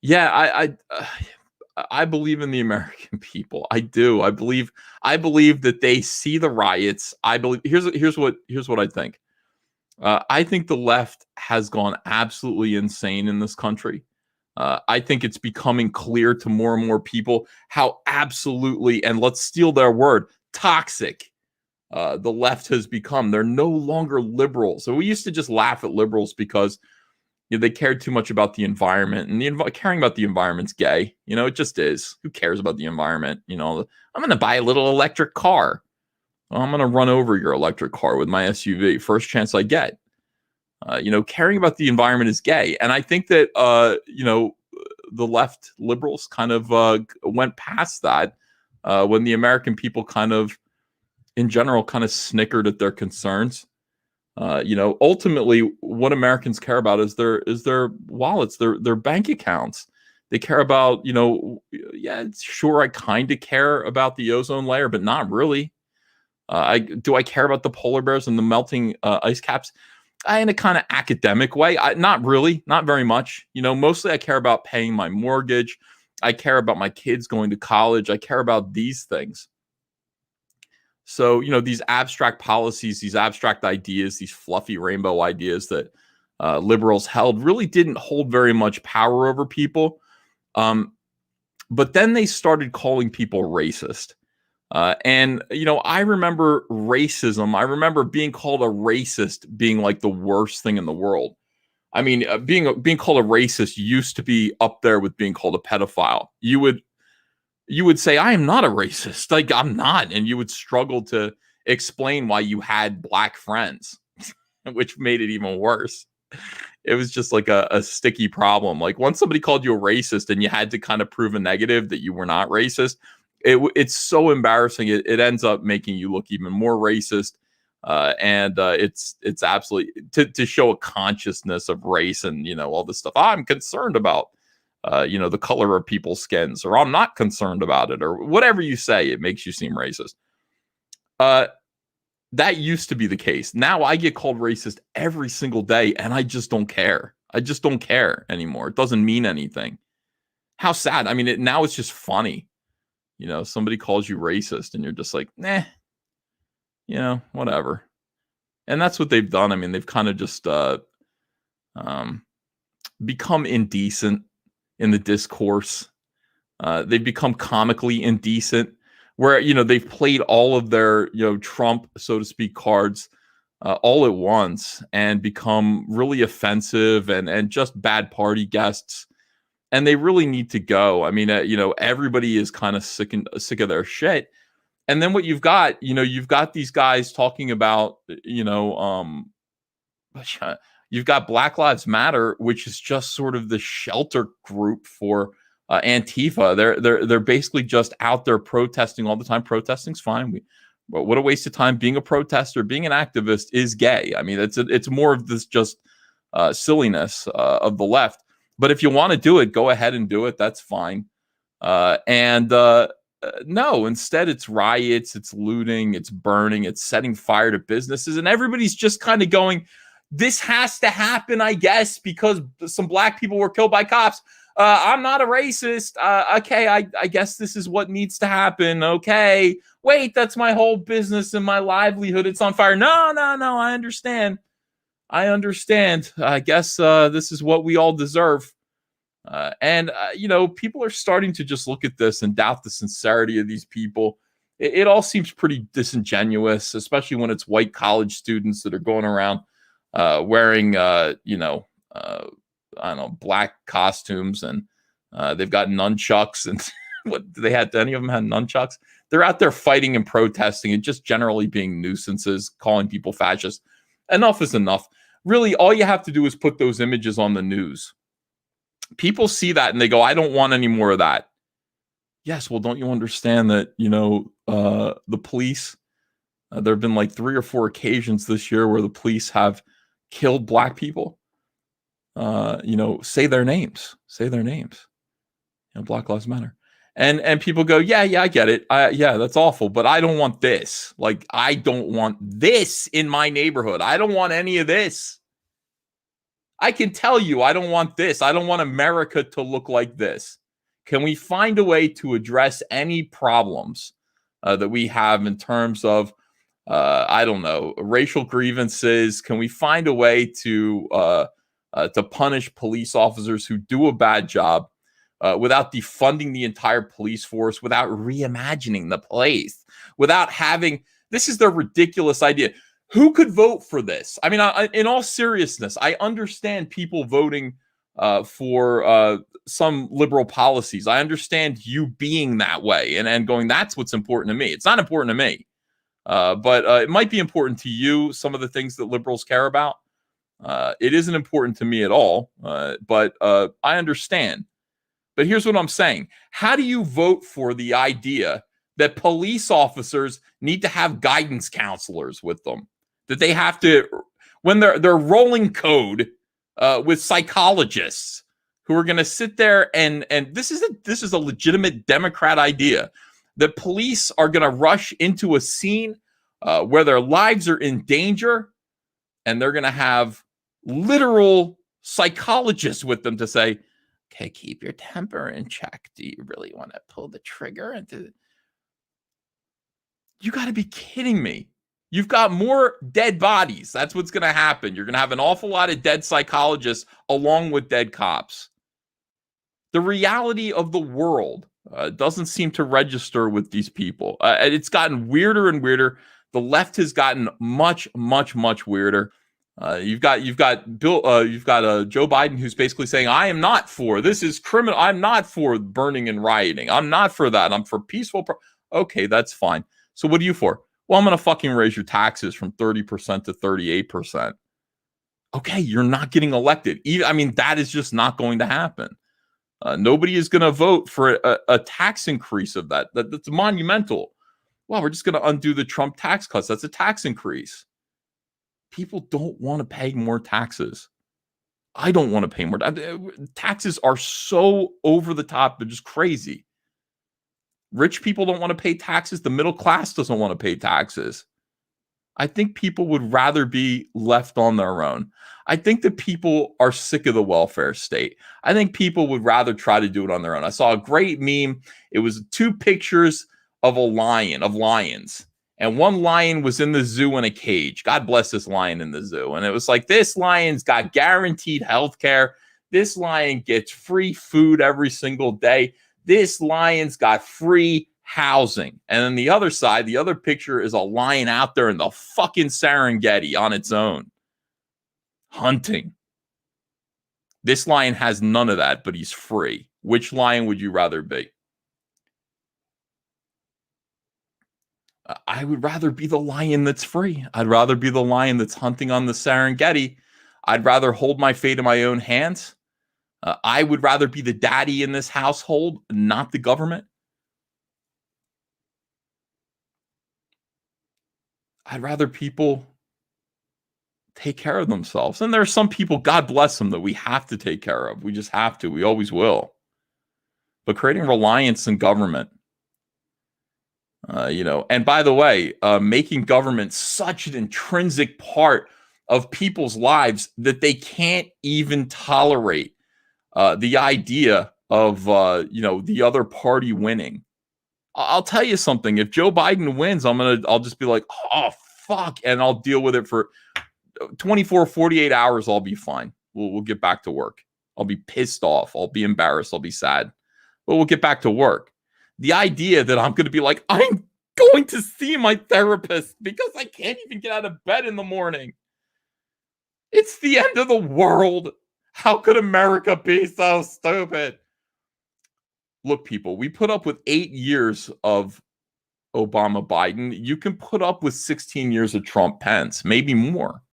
Yeah, I believe in the American people. I do. I believe that they see the riots. I believe here's what I think. I think the left has gone absolutely insane in this country. I think it's becoming clear to more and more people how absolutely, and let's steal their word, toxic the left has become. They're no longer liberals. So we used to just laugh at liberals because they cared too much about the environment, and caring about the environment's gay. It just is. Who cares about the environment? I'm going to buy a little electric car. Well, I'm going to run over your electric car with my SUV first chance I get. Caring about the environment is gay, and I think that the left liberals kind of went past that when the American people kind of, in general, kind of snickered at their concerns. Ultimately, what Americans care about is their wallets, their bank accounts. They care about, yeah, sure, I kind of care about the ozone layer, but not really. I care about the polar bears and the melting ice caps? In a kind of academic way, not really, not very much. Mostly I care about paying my mortgage. I care about my kids going to college. I care about these things. So, these abstract policies, these abstract ideas, these fluffy rainbow ideas that liberals held really didn't hold very much power over people. But then they started calling people racist. And I remember racism. I remember being called a racist being like the worst thing in the world. I mean, being called a racist used to be up there with being called a pedophile. You would say, I am not a racist. Like, I'm not. And you would struggle to explain why you had black friends, which made it even worse. It was just like a sticky problem. Like, once somebody called you a racist and you had to kind of prove a negative that you were not racist, it's so embarrassing. It ends up making you look even more racist. It's absolutely to show a consciousness of race and, all this stuff. I'm concerned about the color of people's skins, or I'm not concerned about it, or whatever you say, it makes you seem racist. That used to be the case. Now I get called racist every single day, and I just don't care. I just don't care anymore. It doesn't mean anything. How sad. I mean, now it's just funny. Somebody calls you racist, and you're just like, nah, whatever. And that's what they've done. I mean, they've kind of just become indecent in the discourse. They've become comically indecent, where they've played all of their Trump, so to speak, cards all at once and become really offensive and just bad party guests. And they really need to go. I mean, everybody is kind of sick of their shit. And then what you've got these guys talking about, you've got Black Lives Matter, which is just sort of the shelter group for Antifa. They're basically just out there protesting all the time. Protesting's fine. But what a waste of time. Being a protester, being an activist is gay. I mean, it's more of this just silliness of the left. But if you want to do it, go ahead and do it. That's fine. No, instead it's riots, it's looting, it's burning, it's setting fire to businesses, and everybody's just kind of going, this has to happen, I guess, because some black people were killed by cops. I'm not a racist. Okay, I guess this is what needs to happen. Okay, wait, that's my whole business and my livelihood. It's on fire. No, I understand. I guess this is what we all deserve. People are starting to just look at this and doubt the sincerity of these people. It all seems pretty disingenuous, especially when it's white college students that are going around wearing, I don't know, black costumes, and they've got nunchucks. And what do they have? Any of them had nunchucks? They're out there fighting and protesting and just generally being nuisances, calling people fascists. Enough is enough. Really, all you have to do is put those images on the news. People see that and they go, I don't want any more of that. Yes, well, don't you understand that, the police, there have been like 3 or 4 occasions this year where the police have killed black people. Say their names. Black Lives Matter. And people go, yeah, I get it. Yeah, that's awful, but I don't want this. Like, I don't want this in my neighborhood. I don't want any of this. I can tell you, I don't want this. I don't want America to look like this. Can we find a way to address any problems that we have in terms of, I don't know, racial grievances? Can we find a way to punish police officers who do a bad job without defunding the entire police force, without reimagining the police, without having, this is the ridiculous idea. Who could vote for this? I mean, in all seriousness, I understand people voting for some liberal policies. I understand you being that way and going, that's what's important to me. It's not important to me, but it might be important to you, some of the things that liberals care about. It isn't important to me at all, but I understand. But here's what I'm saying. How do you vote for the idea that police officers need to have guidance counselors with them? That they have to, when they're rolling code with psychologists who are going to sit there and this is a legitimate Democrat idea, that police are going to rush into a scene where their lives are in danger, and they're going to have literal psychologists with them to say, okay, keep your temper in check. Do you really want to pull the trigger? You got to be kidding me. You've got more dead bodies. That's what's going to happen. You're going to have an awful lot of dead psychologists along with dead cops. The reality of the world doesn't seem to register with these people. It's gotten weirder and weirder. The left has gotten much, much, much weirder. You've got Joe Biden, who's basically saying, I am not for, this is criminal. I'm not for burning and rioting. I'm not for that. I'm for peaceful. Okay, that's fine. So what are you for? Well, I'm going to fucking raise your taxes from 30% to 38%. Okay, you're not getting elected. I mean, that is just not going to happen. Nobody is going to vote for a tax increase of that. That's monumental. Well, we're just going to undo the Trump tax cuts. That's a tax increase. People don't want to pay more taxes. I don't want to pay more. Taxes are so over the top. They're just crazy. Rich people don't want to pay taxes. The middle class doesn't want to pay taxes. I think people would rather be left on their own. I think that people are sick of the welfare state. I think people would rather try to do it on their own. I saw a great meme. It was two pictures of lions. And one lion was in the zoo in a cage. God bless this lion in the zoo. And it was like, this lion's got guaranteed health care. This lion gets free food every single day. This lion's got free housing. And then the other side, the other picture is a lion out there in the fucking Serengeti on its own, hunting. This lion has none of that, but he's free. Which lion would you rather be? I would rather be the lion that's free. I'd rather be the lion that's hunting on the Serengeti. I'd rather hold my fate in my own hands. I would rather be the daddy in this household, not the government. I'd rather people take care of themselves. And there are some people, God bless them, that we have to take care of. We just have to. We always will. But creating reliance in government, and by the way, making government such an intrinsic part of people's lives that they can't even tolerate the idea of, the other party winning. I'll tell you something. If Joe Biden wins, I'll just be like, oh, fuck. And I'll deal with it for 24, 48 hours. I'll be fine. We'll get back to work. I'll be pissed off. I'll be embarrassed. I'll be sad. But we'll get back to work. The idea that I'm going to be like, I'm going to see my therapist because I can't even get out of bed in the morning. It's the end of the world. How could America be so stupid? Look, people, we put up with 8 years of Obama Biden. You can put up with 16 years of Trump Pence, maybe more.